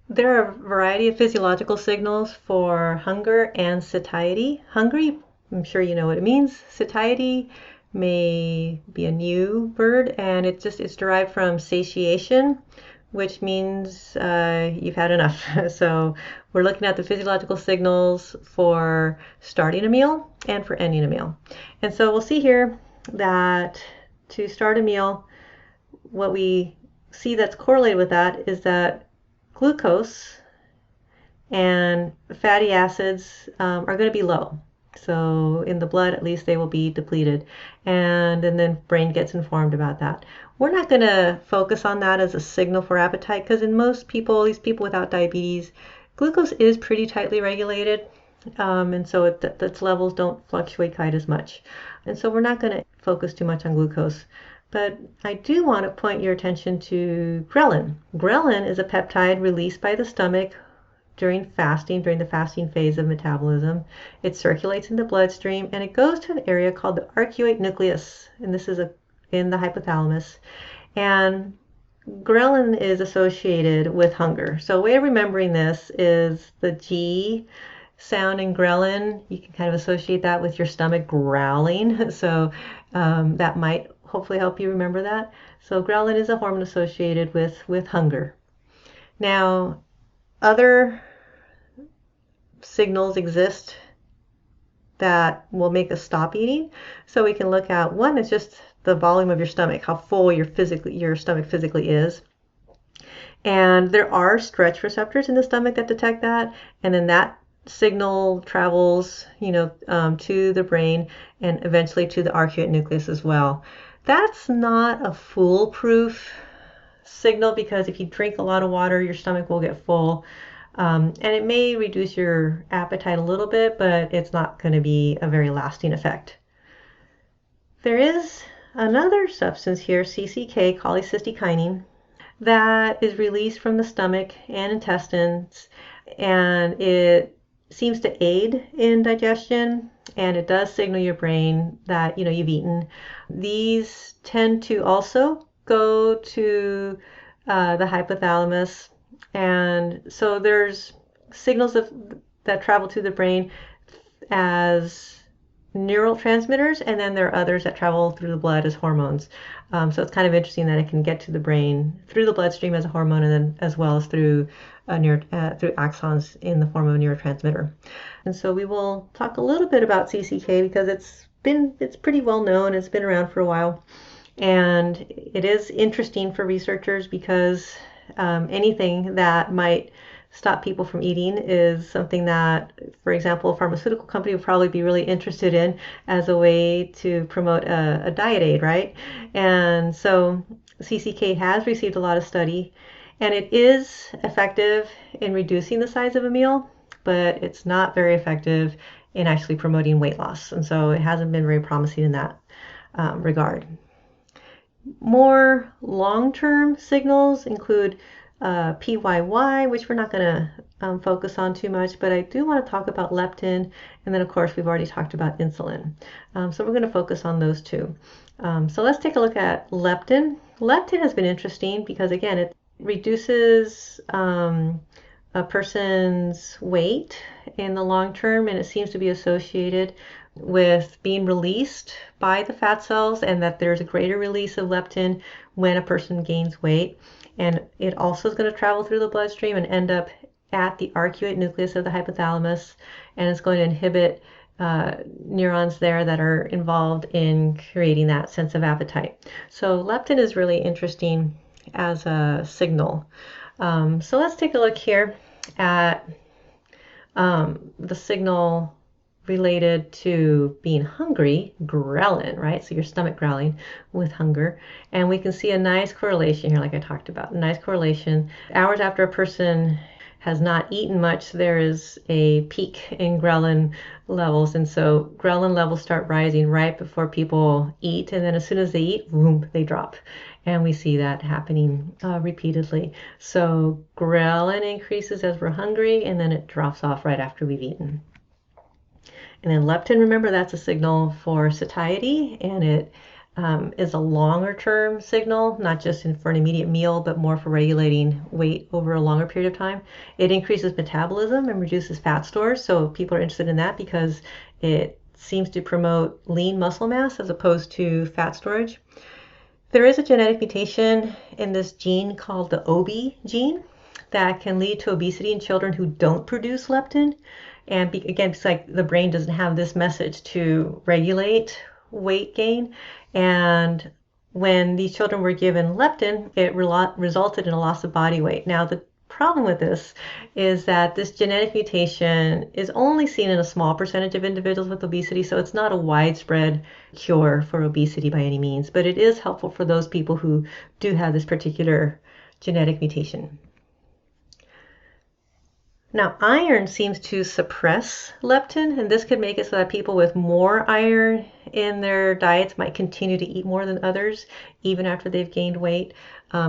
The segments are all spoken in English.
There are a variety of physiological signals for hunger and satiety. Hungry, I'm sure you know what it means. Satiety may be a new word, and it's derived from satiation, which means you've had enough. So we're looking at the physiological signals for starting a meal and for ending a meal. And so we'll see here that to start a meal, what we see that's correlated with that is that glucose and fatty acids are going to be low. So in the blood, at least they will be depleted. And then brain gets informed about that. We're not going to focus on that as a signal for appetite because in most people, these people without diabetes, glucose is pretty tightly regulated. And so its levels don't fluctuate quite as much. And so we're not going to focus too much on glucose. But I do want to point your attention to ghrelin. Ghrelin is a peptide released by the stomach during fasting, during the fasting phase of metabolism. It circulates in the bloodstream and it goes to an area called the arcuate nucleus. And this is in the hypothalamus. And ghrelin is associated with hunger. So a way of remembering this is the G sound in ghrelin. You can kind of associate that with your stomach growling. So that might hopefully help you remember that. So ghrelin is a hormone associated with hunger. Now, other signals exist that will make us stop eating. So we can look at, one is just the volume of your stomach, how full your stomach physically is. And there are stretch receptors in the stomach that detect that, and then that signal travels, to the brain and eventually to the arcuate nucleus as well. That's not a foolproof signal because if you drink a lot of water, your stomach will get full. And it may reduce your appetite a little bit, but it's not going to be a very lasting effect. There is another substance here, CCK, cholecystokinin, that is released from the stomach and intestines, and it seems to aid in digestion, and it does signal your brain that you've eaten. These tend to also go to the hypothalamus, and so there's signals that travel to the brain as neurotransmitters, and then there are others that travel through the blood as hormones. So it's kind of interesting that it can get to the brain through the bloodstream as a hormone, and then as well as through through axons in the form of a neurotransmitter. And so we will talk a little bit about CCK because it's pretty well known. It's been around for a while, and it is interesting for researchers because anything that might stop people from eating is something that, for example, a pharmaceutical company would probably be really interested in as a way to promote a diet aid, right? And so CCK has received a lot of study, and it is effective in reducing the size of a meal, but it's not very effective in actually promoting weight loss. And so it hasn't been very promising in that regard. More long-term signals include PYY, which we're not going to focus on too much, but I do want to talk about leptin, and then of course we've already talked about insulin. So we're going to focus on those two. So let's take a look at leptin. Leptin has been interesting because again, it reduces a person's weight in the long term, and it seems to be associated with being released by the fat cells, and that there's a greater release of leptin when a person gains weight. And it also is going to travel through the bloodstream and end up at the arcuate nucleus of the hypothalamus, and it's going to inhibit neurons there that are involved in creating that sense of appetite. So leptin is really interesting as a signal. So let's take a look here at the signal related to being hungry, ghrelin, right? So your stomach growling with hunger. And we can see a nice correlation here, like I talked about, a nice correlation. Hours after a person has not eaten much, there is a peak in ghrelin levels. And so ghrelin levels start rising right before people eat. And then as soon as they eat, boom, they drop. And we see that happening repeatedly. So ghrelin increases as we're hungry, and then it drops off right after we've eaten. And then leptin, remember, that's a signal for satiety, and it is a longer term signal, not just for an immediate meal, but more for regulating weight over a longer period of time. It increases metabolism and reduces fat stores, so people are interested in that because it seems to promote lean muscle mass as opposed to fat storage. There is a genetic mutation in this gene called the OB gene that can lead to obesity in children who don't produce leptin. And again, it's like the brain doesn't have this message to regulate weight gain. And when these children were given leptin, it resulted in a loss of body weight. Now, the problem with this is that this genetic mutation is only seen in a small percentage of individuals with obesity, so it's not a widespread cure for obesity by any means, but it is helpful for those people who do have this particular genetic mutation. Now, iron seems to suppress leptin, and this could make it so that people with more iron in their diets might continue to eat more than others, even after they've gained weight.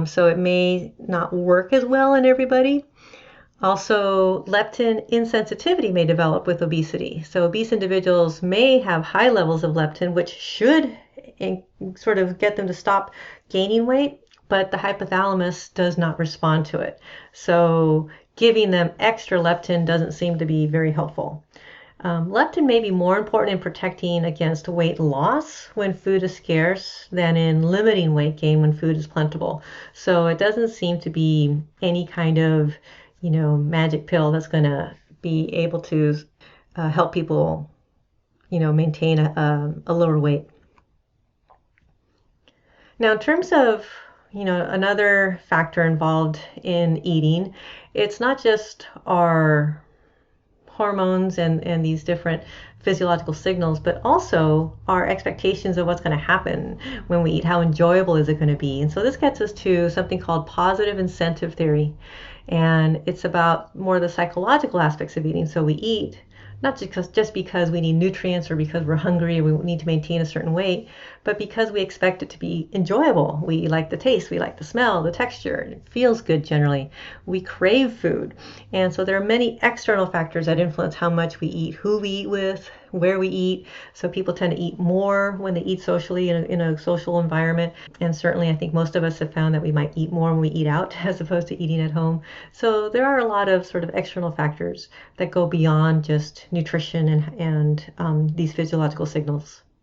So it may not work as well in everybody. Also, leptin insensitivity may develop with obesity. So obese individuals may have high levels of leptin, which should sort of get them to stop gaining weight, but the hypothalamus does not respond to it. So giving them extra leptin doesn't seem to be very helpful. Leptin may be more important in protecting against weight loss when food is scarce than in limiting weight gain when food is plentiful. So it doesn't seem to be any kind of, magic pill that's going to be able to help people, maintain a lower weight. Now, in terms of another factor involved in eating, it's not just our hormones and these different physiological signals, but also our expectations of what's going to happen when we eat. How enjoyable is it going to be? And so this gets us to something called positive incentive theory. And it's about more the psychological aspects of eating. So we eat not just because we need nutrients or because we're hungry or we need to maintain a certain weight, but because we expect it to be enjoyable. We like the taste, we like the smell, the texture, it feels good generally. We crave food. And so there are many external factors that influence how much we eat, who we eat with, where we eat. So people tend to eat more when they eat socially in a social environment. And certainly I think most of us have found that we might eat more when we eat out as opposed to eating at home. So there are a lot of sort of external factors that go beyond just nutrition and these physiological signals.